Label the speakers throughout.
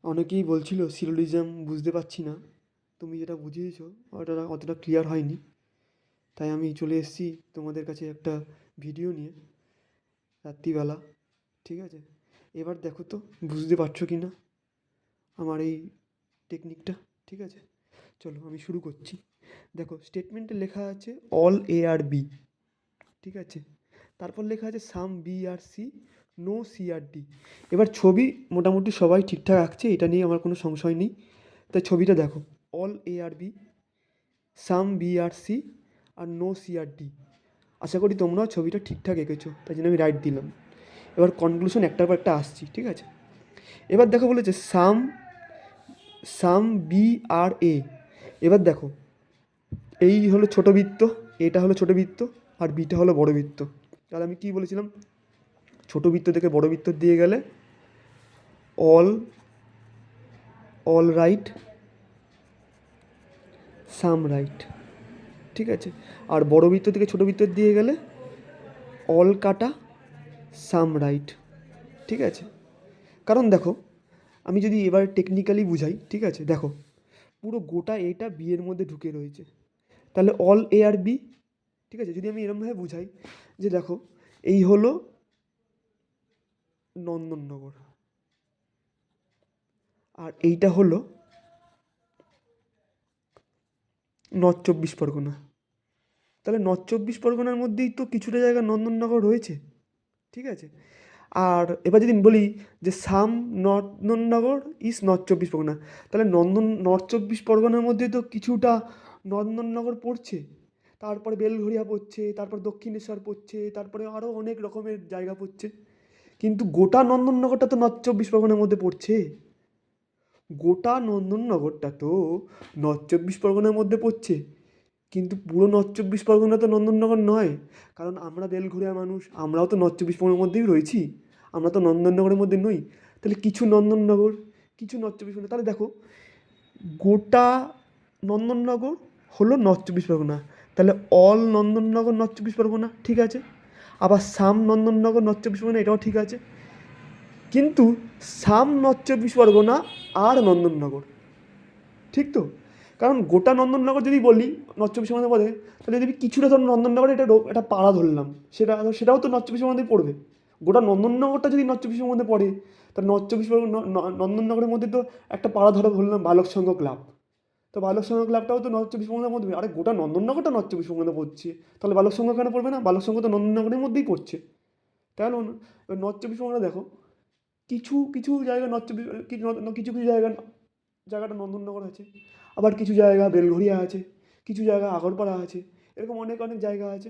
Speaker 1: অনেকেই বলছিল সিলোজিজম বুঝতে পারছি না, তুমি যেটা বুঝিয়েছো ওটা অতটা ক্লিয়ার হয়নি। তাই আমি চলে এসেছি তোমাদের কাছে একটা ভিডিও নিয়ে রাত্রিবেলা। ঠিক আছে, এবার দেখো তো বুঝতে পারছো কি না আমার এই টেকনিকটা। ঠিক আছে, চলো আমি শুরু করছি। দেখো, স্টেটমেন্টে লেখা আছে অল এ আর বি। ঠিক আছে, তারপর লেখা আছে সাম বি আর সি, নো সি আর ডি। এবার ছবি মোটামুটি সবাই ঠিকঠাক আঁকছে, এটা নিয়ে আমার কোনো সংশয় নেই। তাই ছবিটা দেখো, all A are B, some B R C, আর নো সি আর ডি। আশা করি তোমরাও ছবিটা ঠিকঠাক এঁকেছো, তাই জন্য আমি রাইট দিলাম। এবার কনক্লুশন একটার পর একটা আসছি। ঠিক আছে, এবার দেখো বলেছে সাম সাম বি আর এ। এবার দেখো, এই হলো ছোট বৃত্ত, এটা হলো ছোট বৃত্ত, আর বিটা হলো বড় বৃত্ত। তাহলে আমি কি বলেছিলাম, ছোট বৃত্ত থেকে বড় বৃত্ত দিয়ে গেলে অল অল রাইট, সাম রাইট। ঠিক আছে, আর বড় বৃত্ত থেকে ছোট বৃত্ত দিয়ে গেলে অল কাটা, সাম রাইট। ঠিক আছে, কারণ দেখো, আমি যদি এবার টেকনিক্যালি বুঝাই, ঠিক আছে, দেখো পুরো গোটা এটা বি এর মধ্যে ঢুকে রয়েছে, তাহলে অল এ আর বি। ঠিক আছে, যদি আমি এরমভাবে বুঝাই যে দেখো, এই হলো নন্দননগর, আর এইটা হলো নর্থ চব্বিশ পরগনা। তাহলে নর্থ চব্বিশ পরগনার মধ্যেই তো কিছুটা জায়গা নন্দননগর রয়েছে। ঠিক আছে, আর এবার যদি বলি যে সাম নন্দননগর ইস নর্থ চব্বিশ পরগনা, তাহলে নর্থ চব্বিশ পরগনার মধ্যে তো কিছুটা নন্দননগর পড়ছে, তারপরে বেলঘরিয়া পড়ছে, তারপর দক্ষিণেশ্বর পড়ছে, তারপরে আরও অনেক রকমের জায়গা পড়ছে। কিন্তু গোটা নন্দননগরটা তো নর্থ চব্বিশ পরগনার মধ্যে পড়ছে। গোটা নন্দননগরটা তো নর্থ চব্বিশ পরগনার মধ্যে পড়ছে, কিন্তু পুরো নর্থ চব্বিশ পরগনা তো নন্দননগর নয়। কারণ আমরা বেলঘরিয়া মানুষ, আমরাও তো নর্থ চব্বিশ পরগনার মধ্যেই রয়েছি, আমরা তো নন্দননগরের মধ্যে নই। তাহলে কিছু নন্দননগর, কিছু নর্থ চব্বিশ পরগনা, তাহলে দেখো গোটা নন্দননগর হলো নর্থ চব্বিশ পরগনা। তাহলে অল নন্দননগর নর্থ চব্বিশ পরগনা, ঠিক আছে। আবার সাম নন্দননগর নর্থ চব্বিশ পরগনা, এটাও ঠিক আছে। কিন্তু সাম নর্থ চব্বিশ পরগনা আর নন্দননগর, ঠিক তো? কারণ গোটা নন্দননগর যদি বলি নর্থ চব্বিশ পরগনার মধ্যে, তাহলে যদি কিছুটা ধর নন্দননগরে এটা পাড়া ধরলাম, সেটাও তো নর্থ চব্বিশ পরগনার মধ্যে পড়বে। গোটা নন্দননগরটা যদি নর্থ চব্বিশ পরগনার মধ্যে পড়ে, তাহলে নর্থ চব্বিশ পরগনা নন্দননগরের মধ্যে তো একটা পাড়া ধরলাম বালক সংঘ ক্লাব। তো বালক সংঘ ক্লাবটাও তো নর্থ চব্বিশ পরগনার মধ্যে, আরে গোটা নন্দননগরটা নর্থ চব্বিশ পরগনা পড়ছে, তাহলে বালক সংঘ কেন পড়বে না? বালক সংঘ তো নন্দননগরের মধ্যেই পড়ছে। তাহলে নর্থ চব্বিশ পরগনা দেখো, কিছু কিছু জায়গা নর্থ চব্বিশ, কিছু কিছু জায়গাটা নন্দননগর আছে, আবার কিছু জায়গা বেলঘরিয়া আছে, কিছু জায়গা আগরপাড়া আছে, এরকম অনেক অনেক জায়গা আছে।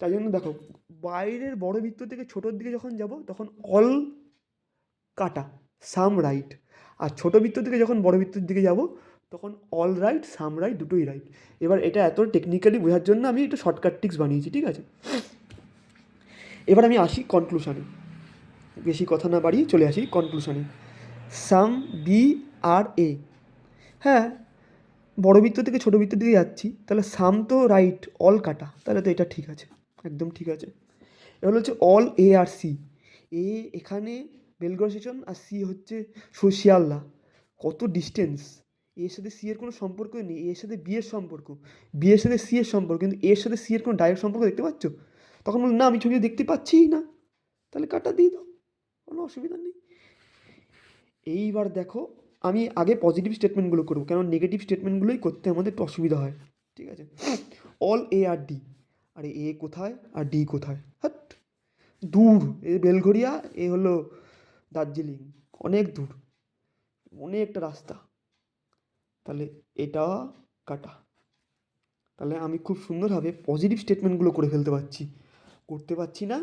Speaker 1: তাই জন্য দেখো, বাইরের বড় বৃত্ত থেকে ছোটোর দিকে যখন যাব তখন অল কাটা, সাম রাইট। আর ছোটো বৃত্ত থেকে যখন বড় বৃত্তের দিকে যাব তখন অল রাইট, সাম রাইট, দুটোই রাইট। এবার এটা এত টেকনিক্যালি বোঝার জন্য আমি একটু শর্টকাট ট্রিক্স বানিয়েছি। ঠিক আছে, এবার আমি আসি কনক্লুশনে, বেশি কথা না বাড়িয়ে চলে আসি কনক্লুশনে। সাম বি আর এ, হ্যাঁ, বড় বৃত্ত থেকে ছোটো বৃত্তের দিকে যাচ্ছি, তাহলে সাম তো রাইট, অল কাটা, তাহলে তো এটা ঠিক আছে, একদম ঠিক আছে। এবার হচ্ছে অল এ আর সি। এ এখানে বেলগড় স্টেশন, আর সি হচ্ছে শিয়ালদা। কত ডিস্টেন্স! এর সাথে সি এর কোনো সম্পর্কই নেই, এর সাথে বি এর সম্পর্ক, বি এর সাথে সি এর সম্পর্ক, কিন্তু এর সাথে সি এর কোনো ডাইরেক্ট সম্পর্ক দেখতে পাচ্ছ? তখন বলুন না আমি ছবি দেখতে পাচ্ছিই না, তাহলে কাটা দিয়ে দাও, কোনো অসুবিধা নেই। এইবার দেখো, আমি আগে পজিটিভ স্টেটমেন্টগুলো করবো, কেন নেগেটিভ স্টেটমেন্টগুলোই করতে আমাদের একটু অসুবিধা হয়। ঠিক আছে, অল এ আর ডি, আরে এ কোথায় আর ডি কোথায়? হাট, দূর, এ বেলঘরিয়া, এ হলো দার্জিলিং, অনেক দূর, অনেকটা রাস্তা। তাহলে এটা কাটা। তাহলে আমি খুব সুন্দরভাবে পজিটিভ স্টেটমেন্টগুলো করে ফেলতে পারছি, করতে পারছি না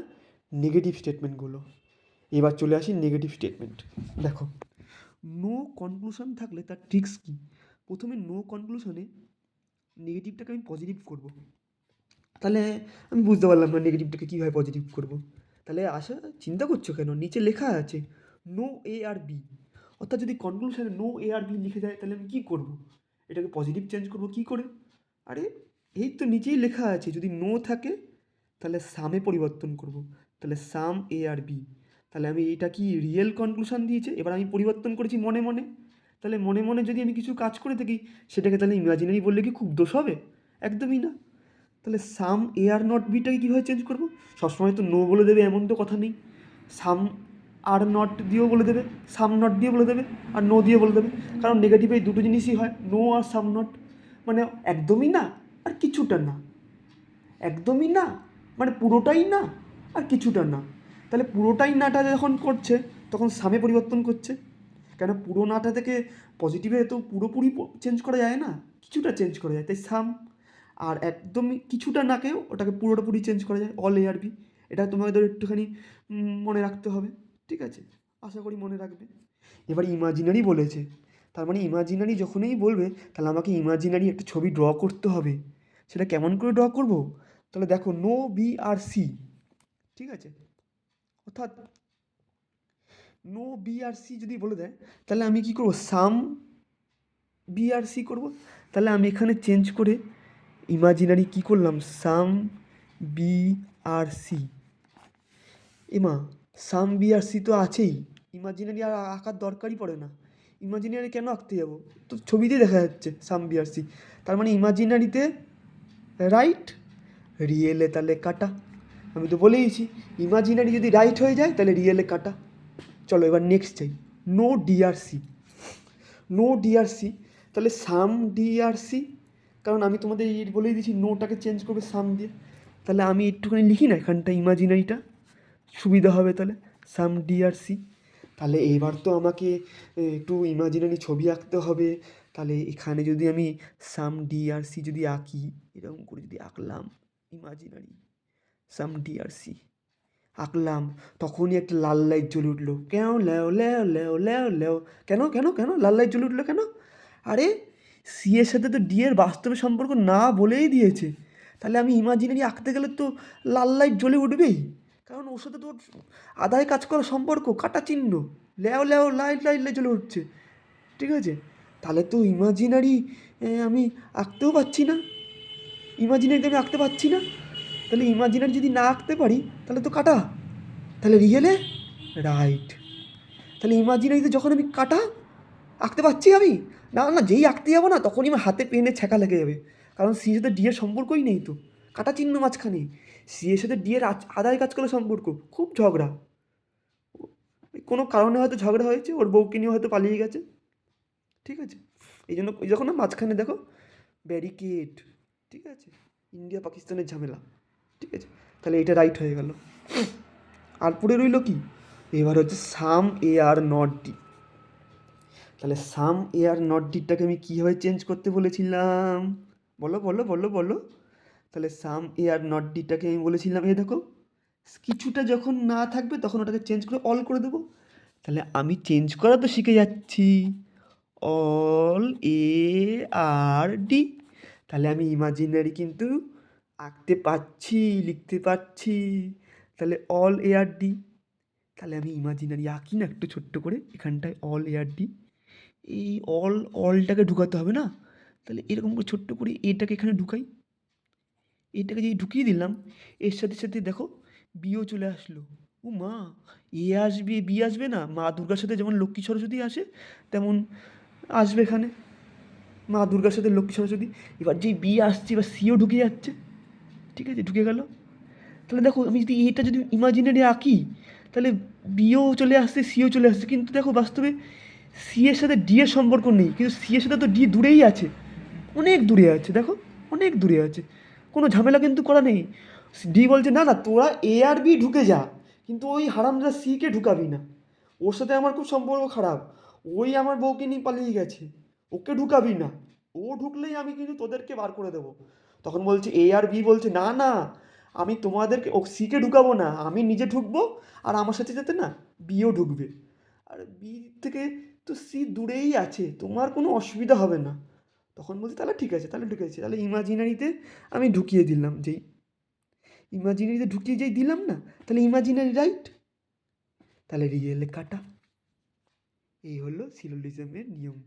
Speaker 1: নেগেটিভ স্টেটমেন্টগুলো। এবার চলে আসি নেগেটিভ স্টেটমেন্ট। দেখো, নো কনক্লুশন থাকলে তার ট্রিক্স কী? প্রথমে নো কনক্লুশনে নেগেটিভটাকে আমি পজিটিভ করব। তাহলে আমি বুঝতে পারলাম না নেগেটিভটাকে কীভাবে পজিটিভ করব। তাহলে চিন্তা করছো কেন? নিচে লেখা আছে নো এ আর বি, অর্থাৎ যদি কনক্লুশনে নো এ আর বি লিখে যায় তাহলে আমি কী করব? এটাকে পজিটিভ চেঞ্জ করব কী করে? আরে এই তো নিচেই লেখা আছে যদি নো থাকে তাহলে সামে পরিবর্তন করব, তাহলে সাম এ আর বি, তাহলে আমি এটা কি রিয়েল কনক্লুশন দিয়েছে, এবার আমি পরিবর্তন করেছি মনে মনে। তাহলে মনে মনে যদি আমি কিছু কাজ করে থাকি সেটাকে তাহলে ইমাজিনারি বললে কি খুব দোষ হবে? একদমই না। তাহলে সাম এ আর নট বিটাকে কীভাবে চেঞ্জ করবো? সবসময় তো নো বলে দেবে এমন তো কথা নেই। সাম আর নট দিয়েও বলে দেবে, সাম নট দিয়ে বলে দেবে, আর নো দিয়ে বলে দেবে। কারণ নেগেটিভে এই দুটো জিনিসই হয়, নো আর সাম নট। মানে একদমই না আর কিছুটা না, একদমই না মানে পুরোটাই না আর কিছুটা না। তাহলে পুরোটাই নাটা যখন করছে তখন সামে পরিবর্তন করছে। কেন পুরো নাটা থেকে পজিটিভে তো পুরোপুরি চেঞ্জ করা যায় না, কিছুটা চেঞ্জ করা যায়, তাই সাম। আর একদমই কিছুটা নাকেও ওটাকে পুরোপুরি চেঞ্জ করা যায়, অল এ আর বি। এটা তোমাদের একটুখানি মনে রাখতে হবে, ঠিক আছে? আশা করি মনে রাখবে। এবার ইমাজিনারি বলেছে, তার মানে ইমাজিনারি যখনই বলবে তাহলে আমাকে ইমাজিনারি একটা ছবি ড্র করতে হবে। সেটা কেমন করে ড্র করব? তাহলে দেখো নো বি আর সি, ঠিক আছে? অর্থাৎ নো বি আর সি যদি বলে দেয় তাহলে আমি কি করব? সাম বি আর সি করবো। তাহলে আমি এখানে চেঞ্জ করে ইমাজিনারি কি করলাম? সাম বি আর সি। এমা সাম বি আর সি তো আছেই, ইমাজিনারি আর আঁকার দরকারই পড়ে না। ইমাজিনারি কেন আঁকতে যাবো? তো ছবিতেই দেখা যাচ্ছে সাম বি আর সি। তার মানে ইমাজিনারিতে রাইট, রিয়েলে তাহলে কাটা। আমি তো বলেইছি ইমাজিনারি যদি রাইট হয়ে যায় তাহলে রিয়েলে কাটা। চলো এবার নেক্সট চাই, নো ডিআরসি। নো ডিআরসি তাহলে সাম ডিআরসি, কারণ আমি তোমাদের বলেই দিয়েছি নোটাকে চেঞ্জ করবে সাম দিয়ে। তাহলে আমি একটুখানি লিখি না এখানটা ইমাজিনারিটা, সুবিধা হবে তাহলে। সাম ডিআরসি। তাহলে এবার তো আমাকে একটু ইমাজিনারি ছবি আঁকতে হবে। তাহলে এখানে যদি আমি সাম ডিআরসি যদি আঁকি, এরকম করে যদি আঁকলাম ইমাজিনারি সাম ডিআরসি আঁকলাম, তখনই একটা লাল লাইট জ্বলে উঠলো। কেন লেও লেও লেও লেও লেও, কেন কেন কেন লাল লাইট জ্বলে উঠলো কেন? আরে সি এর সাথে তো ডি এর বাস্তবে সম্পর্ক না বলেই দিয়েছে। তাহলে আমি ইমাজিনারি আঁকতে গেলে তো লাল লাইট জ্বলে উঠবেই, কারণ ওর সাথে তো আদায় কাজ করা সম্পর্ক, কাটা চিহ্ন, লেও লেও লাইট লাইট লাইট জ্বলে উঠছে, ঠিক আছে? তাহলে তো ইমাজিনারি আমি আঁকতেও পারছি না, ইমাজিনারিতে আমি আঁকতে পারছি না। তাহলে ইমাজিনারি যদি না আঁকতে পারি তাহলে তো কাটা, তাহলে রিয়েলে রাইট। তাহলে ইমাজিনারিতে যখন আমি কাটা আঁকতে পারছি আমি, না না যেই আঁকতে যাবো না তখনই আমার হাতে পেনে ছ্যাঁকা লেগে যাবে, কারণ সি এর সাথে ডি এর সম্পর্কই নেই তো, কাটা চিহ্ন মাঝখানে। সি এর সাথে ডি এর আদায় কাজ করার সম্পর্ক, খুব ঝগড়া, কোনো কারণে হয়তো ঝগড়া হয়েছে, ওর বউকে নিয়ে হয়তো পালিয়ে গেছে, ঠিক আছে? এই জন্য যখন না মাঝখানে দেখো ব্যারিকেড, ঠিক আছে? ইন্ডিয়া পাকিস্তানের ঝামেলা, ঠিক আছে? তাহলে এটা রাইট হয়ে গেল। আর পড়ে রইল কি? এবার হচ্ছে সাম এ আর নট ডি। তাহলে সাম এ আর নট ডিটাকে আমি কীভাবে চেঞ্জ করতে বলেছিলাম? বলো বলো বলো বলো। তাহলে সাম এ আর নট ডিটাকে আমি বলেছিলাম এ দেখো কিছুটা যখন না থাকবে তখন ওটাকে চেঞ্জ করে অল করে দেবো। তাহলে আমি চেঞ্জ করা তো শিখে যাচ্ছি, অল এ আর ডি। তাহলে আমি ইমাজিনারি কিন্তু আঁকতে পারছি, লিখতে পারছি। তাহলে অল এ আর ডি। তাহলে আমি ইমাজিনারি আঁকি না একটু ছোট্ট করে, এখানটায় অল এ আর ডি। এই অলটাকে ঢুকাতে হবে না? তাহলে এরকম করে ছোট্ট করে এটাকে এখানে ঢুকাই। এটাকে যেই ঢুকিয়ে দিলাম এর সাথে সাথে দেখো বিও চলে আসলো। ও মা, এ আসবে বি আসবে না? মা দুর্গার সাথে যেমন লক্ষ্মী সরস্বতী আসে তেমন আসবে এখানে মা দুর্গার সাথে লক্ষ্মী সরস্বতী। এবার যেই বি আসছে এবার সিও ঢুকে যাচ্ছে, ঠিক আছে? ঢুকে গেল। তাহলে দেখো আমি যদি এটা যদি ইমাজিনারি আঁকি তাহলে বিও চলে আসছে সিও চলে আসছে, কিন্তু দেখো বাস্তবে সি এর সাথে ডি এর সম্পর্ক নেই, কিন্তু সি এর সাথে তো ডি দূরেই আছে, অনেক দূরে আছে, দেখো অনেক দূরে আছে, কোনো ঝামেলা কিন্তু করা নেই। ডি বলছে না না তোরা এ আর বি ঢুকে যা, কিন্তু ওই হারামজাদা সিকে ঢুকাবি না, ওর সাথে আমার খুব সম্পর্ক খারাপ, ওই আমার বউকে নিয়ে পালিয়ে গেছে, ওকে ঢুকাবি না, ও ঢুকলেই আমি কিন্তু তোদেরকে বার করে দেবো। তখন বলছে এ আর বি বলছে না না আমি তোমাদেরকে ও সিকে ঢুকাবো না, আমি নিজে ঢুকবো, আর আমার সাথে সাথে না বিও ঢুকবে, আর বি থেকে তো সি দূরেই আছে, তোমার কোনো অসুবিধা হবে না। তখন বলছি তাহলে ঠিক আছে, তাহলে ঠিক আছে, তাহলে ইমাজিনারিতে আমি ঢুকিয়ে দিলাম, যেই ইমাজিনারিতে ঢুকিয়ে যেই দিলাম না, তাহলে ইমাজিনারি রাইট, তাহলে রিয়েলে কাটা। এই হলো সিলোজিজমের নিয়ম।